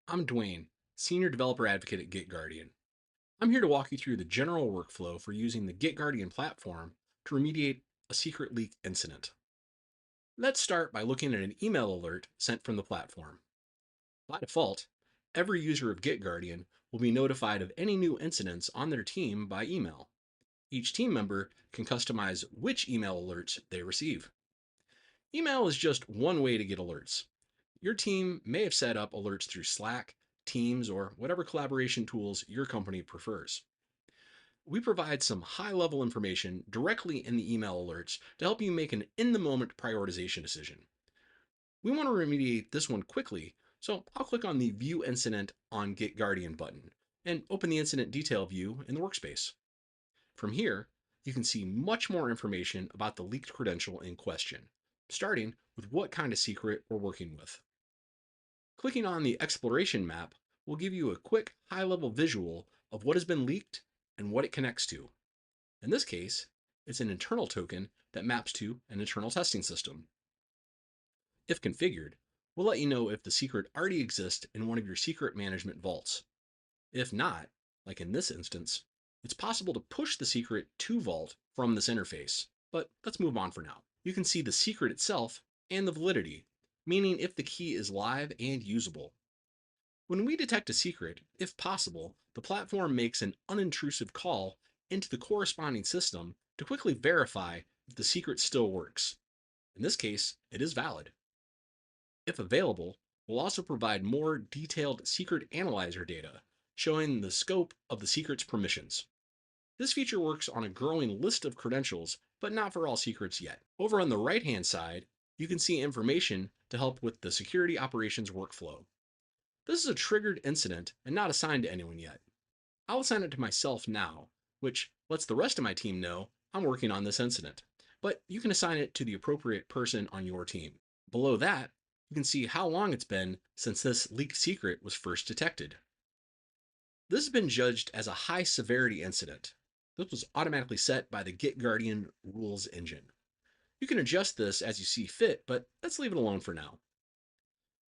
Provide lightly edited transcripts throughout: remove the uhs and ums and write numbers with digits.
I'm Dwayne, Senior Developer Advocate at GitGuardian. I'm here to walk you through the general workflow for using the GitGuardian platform to remediate a secret leak incident. Let's start by looking at an email alert sent from the platform. By default, every user of GitGuardian will be notified of any new incidents on their team by email. Each team member can customize which email alerts they receive. Email is just one way to get alerts. Your team may have set up alerts through Slack, Teams, or whatever collaboration tools your company prefers. We provide some high level information directly in the email alerts to help you make an in the moment prioritization decision. We want to remediate this one quickly, so I'll click on the View Incident on GitGuardian button and open the incident detail view in the workspace. From here, you can see much more information about the leaked credential in question, starting with what kind of secret we're working with. Clicking on the exploration map will give you a quick high-level visual of what has been leaked and what it connects to. In this case, it's an internal token that maps to an internal testing system. If configured, we'll let you know if the secret already exists in one of your secret management vaults. If not, like in this instance, it's possible to push the secret to Vault from this interface, but let's move on for now. You can see the secret itself and the validity, meaning if the key is live and usable. When we detect a secret, if possible, the platform makes an unintrusive call into the corresponding system to quickly verify if the secret still works. In this case, it is valid. If available, we'll also provide more detailed secret analyzer data, showing the scope of the secret's permissions. This feature works on a growing list of credentials, but not for all secrets yet. Over on the right-hand side, you can see information to help with the security operations workflow. This is a triggered incident and not assigned to anyone yet. I'll assign it to myself now, which lets the rest of my team know I'm working on this incident, but you can assign it to the appropriate person on your team. Below that, you can see how long it's been since this leaked secret was first detected. This has been judged as a high severity incident. This was automatically set by the GitGuardian rules engine. You can adjust this as you see fit, but let's leave it alone for now.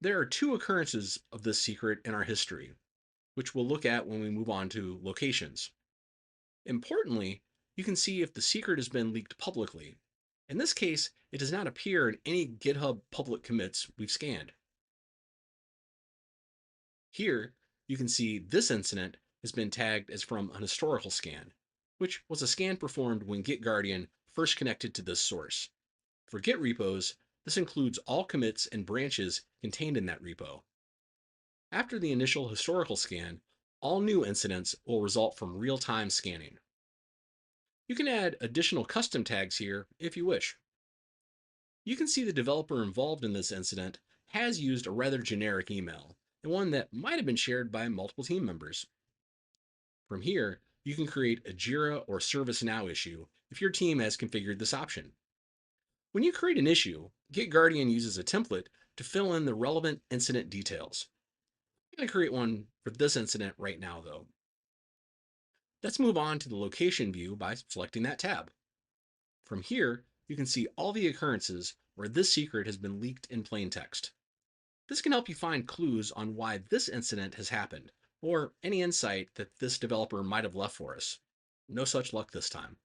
There are two occurrences of this secret in our history, which we'll look at when we move on to locations. Importantly, you can see if the secret has been leaked publicly. In this case, it does not appear in any GitHub public commits we've scanned. Here, you can see this incident has been tagged as from an historical scan, which was a scan performed when GitGuardian first connected to this source. For Git repos, this includes all commits and branches contained in that repo. After the initial historical scan, all new incidents will result from real-time scanning. You can add additional custom tags here if you wish. You can see the developer involved in this incident has used a rather generic email, and one that might have been shared by multiple team members. From here, you can create a Jira or ServiceNow issue if your team has configured this option. When you create an issue, GitGuardian uses a template to fill in the relevant incident details. I'm going to create one for this incident right now, though. Let's move on to the location view by selecting that tab. From here, you can see all the occurrences where this secret has been leaked in plain text. This can help you find clues on why this incident has happened, or any insight that this developer might have left for us. No such luck this time.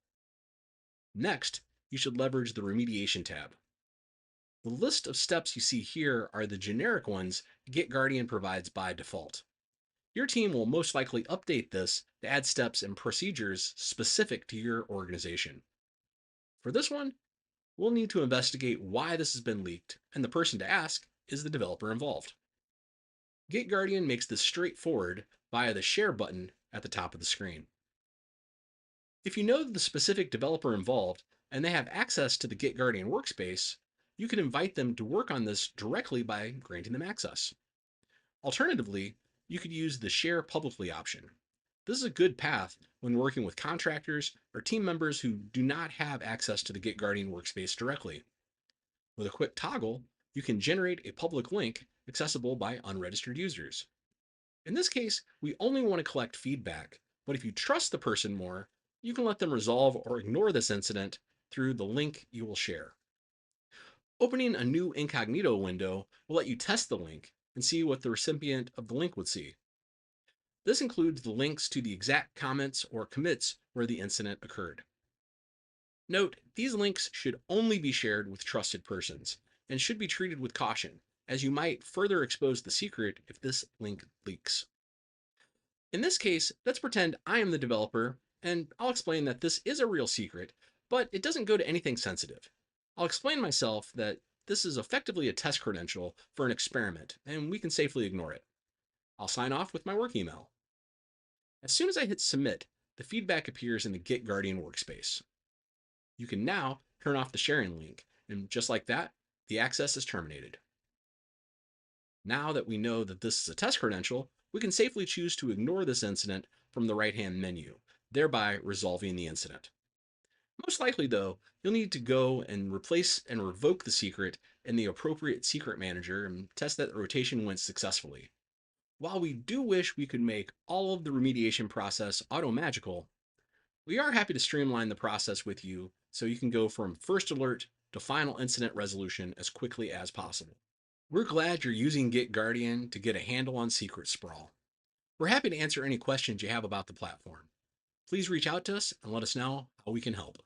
Next, you should leverage the Remediation tab. The list of steps you see here are the generic ones GitGuardian provides by default. Your team will most likely update this to add steps and procedures specific to your organization. For this one, we'll need to investigate why this has been leaked, and the person to ask is the developer involved. GitGuardian makes this straightforward via the Share button at the top of the screen. If you know the specific developer involved and they have access to the GitGuardian workspace, you can invite them to work on this directly by granting them access. Alternatively, you could use the Share Publicly option. This is a good path when working with contractors or team members who do not have access to the GitGuardian workspace directly. With a quick toggle, you can generate a public link accessible by unregistered users. In this case, we only want to collect feedback, but if you trust the person more, you can let them resolve or ignore this incident through the link you will share. Opening a new incognito window will let you test the link and see what the recipient of the link would see. This includes the links to the exact comments or commits where the incident occurred. Note, these links should only be shared with trusted persons and should be treated with caution, as you might further expose the secret if this link leaks. In this case, let's pretend I am the developer, and I'll explain that this is a real secret, but it doesn't go to anything sensitive. I'll explain myself that this is effectively a test credential for an experiment, and we can safely ignore it. I'll sign off with my work email. As soon as I hit submit, the feedback appears in the GitGuardian workspace. You can now turn off the sharing link, and just like that, the access is terminated. Now that we know that this is a test credential, we can safely choose to ignore this incident from the right-hand menu, thereby resolving the incident. Most likely, though, you'll need to go and replace and revoke the secret in the appropriate secret manager and test that the rotation went successfully. While we do wish we could make all of the remediation process auto-magical, we are happy to streamline the process with you so you can go from first alert to final incident resolution as quickly as possible. We're glad you're using GitGuardian to get a handle on secret sprawl. We're happy to answer any questions you have about the platform. Please reach out to us and let us know how we can help.